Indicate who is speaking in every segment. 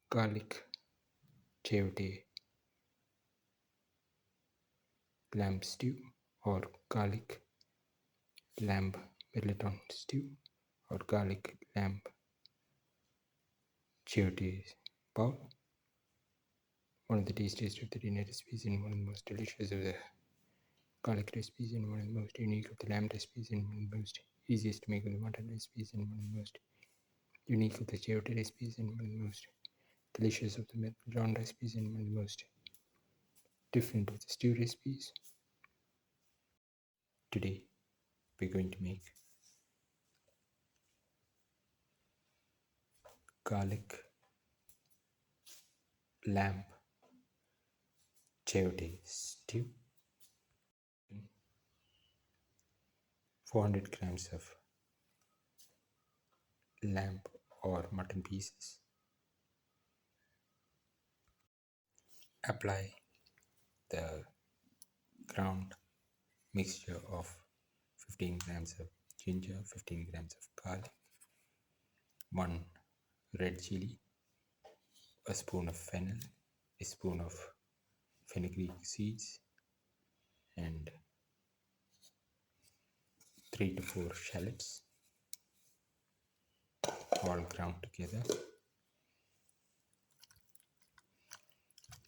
Speaker 1: Garlic Chayote Lamb Stew or Garlic Lamb Mutton Stew or Garlic Lamb Chayote Bowl. One of the tastiest of the dinner recipes and one of the most delicious of the garlic recipes and one of the most unique of the lamb recipes and one of the most easiest to make of the mutton recipes and one of the most unique of the chayote recipes and one of the most delicious of the mutton recipes and one of the most different of the stew recipes. Today we're going to make garlic lamb chayote stew. 400 grams of lamb or mutton pieces. Apply the ground mixture of 15 grams of ginger, 15 grams of garlic, 1 red chili, a spoon of fennel, a spoon of fenugreek seeds, and 3 to 4 shallots, all ground together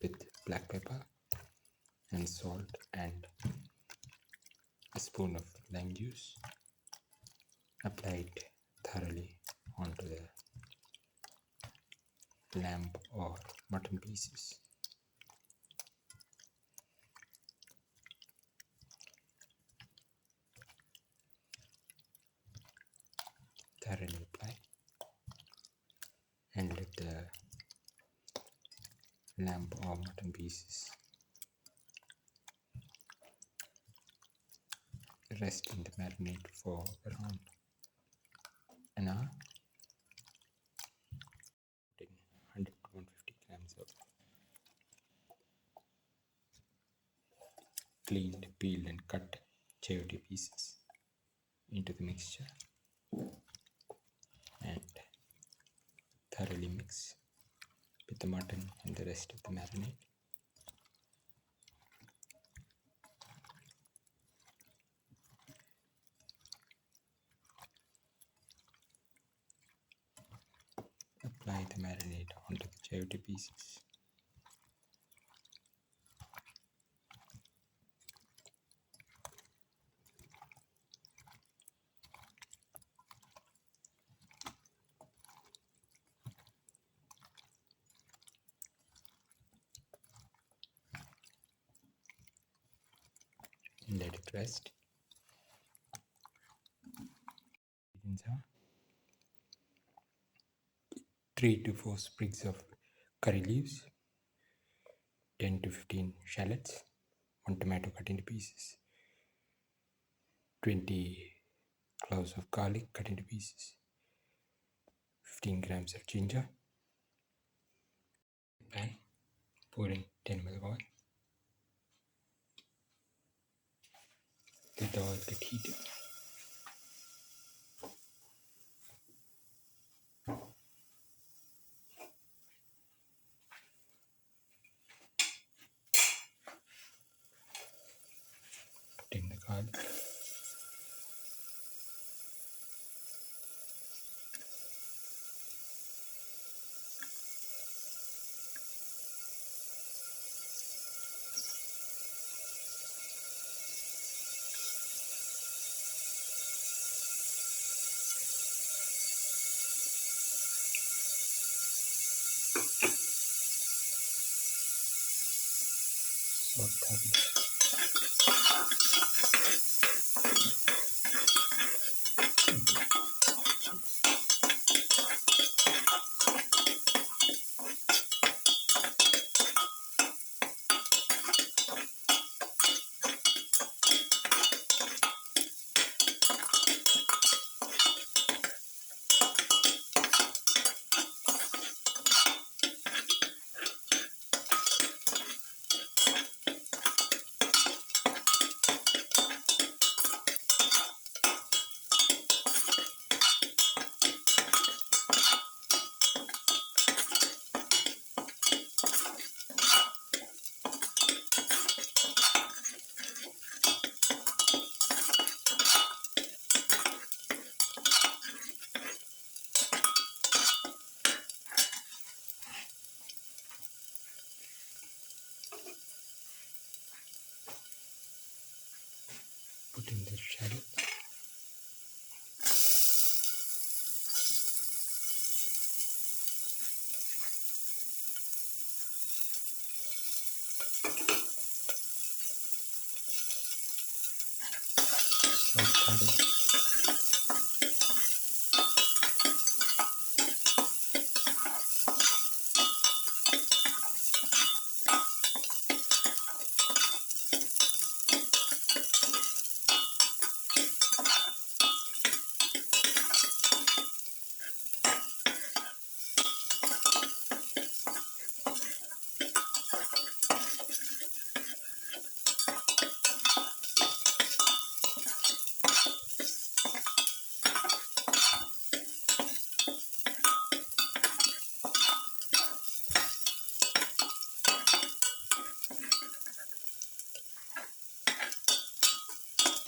Speaker 1: with black pepper and salt and a spoon of lime juice. Apply it thoroughly onto the lamb or mutton pieces. Thoroughly apply and let the lamb or mutton pieces rest in the marinade for around an hour. Putting 100 to 150 grams of cleaned, peeled and cut chayote pieces into the mixture and thoroughly mix with the mutton and the rest of the marinade. Apply the marinade onto the chayote pieces. And let it rest. Ingredients are 3 to 4 sprigs of curry leaves, 10 to 15 shallots, 1 tomato cut into pieces, 20 cloves of garlic cut into pieces, 15 grams of ginger. Pan, pour in 10 ml of oil. Let the oil get heated. Put in the garlic. Saute. shadow.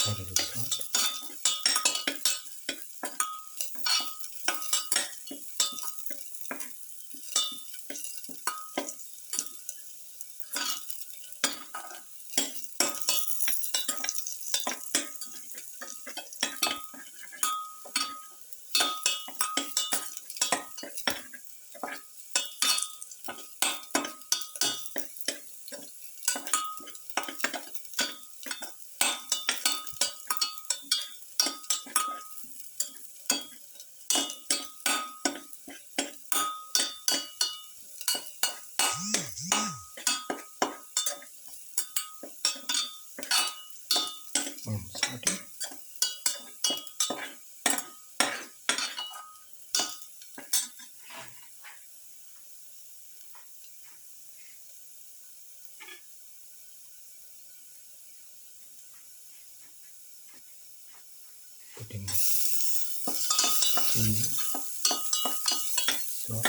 Speaker 1: Add a little salt. Saute. Put in ginger, salt,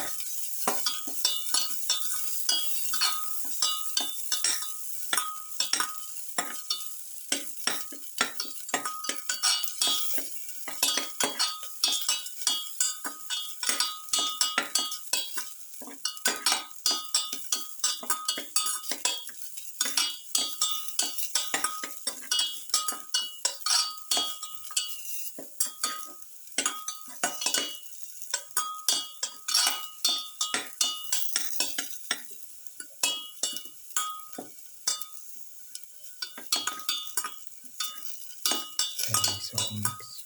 Speaker 1: salt mix.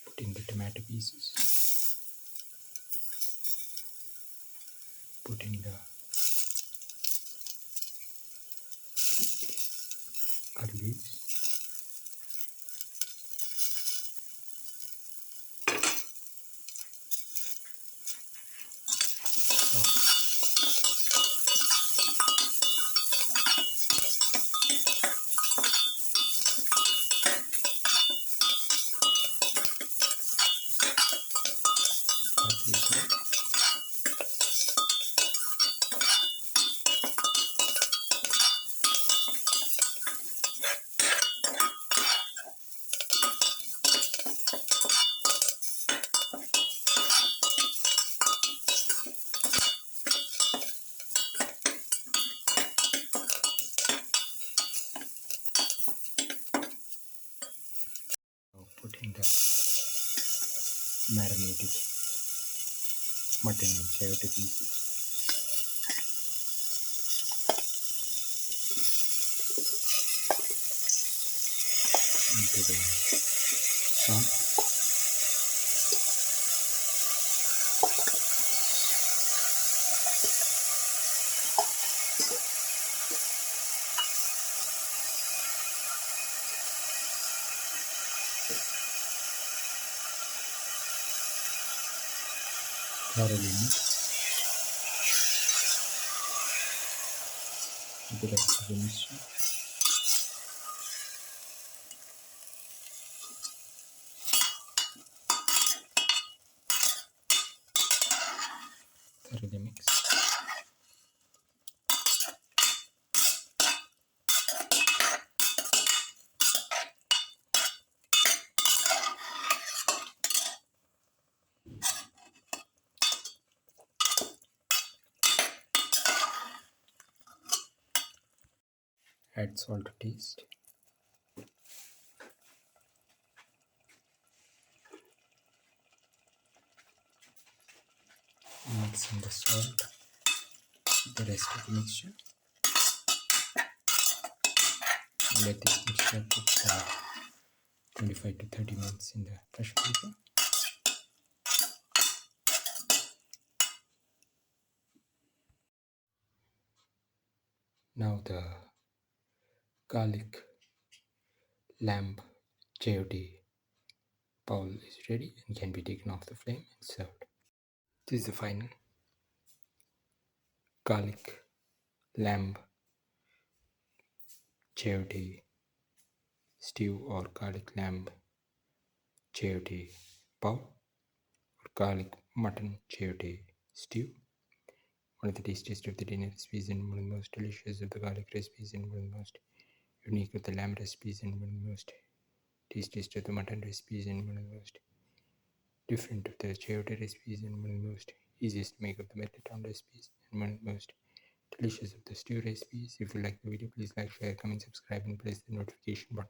Speaker 1: Put in the tomato pieces. Put in the curry leaves. Salt. Parsley salt. Put in the marinated mutton and chayote pieces into the sauce. Thoroughly mix the rest of the mixture. Thoroughly mix. Add salt to taste. Mix in the salt, the rest of the mixture. Let this mixture cook for 25 to 30 minutes in the pressure cooker. Now the garlic lamb chayote bowl is ready and can be taken off the flame and served. This is the final garlic lamb chayote stew or garlic lamb chayote bowl or garlic mutton chayote stew. One of the tastiest of the dinner recipes and one of the most delicious of the garlic recipes and one of the most unique of the lamb recipes and one of the most tastiest of the mutton recipes and one of the most different of the chayote recipes and one of the most easiest to make of the Mediterranean recipes and one of the most delicious of the stew recipes. If you like the video, please like, share, comment, subscribe and press the notification button.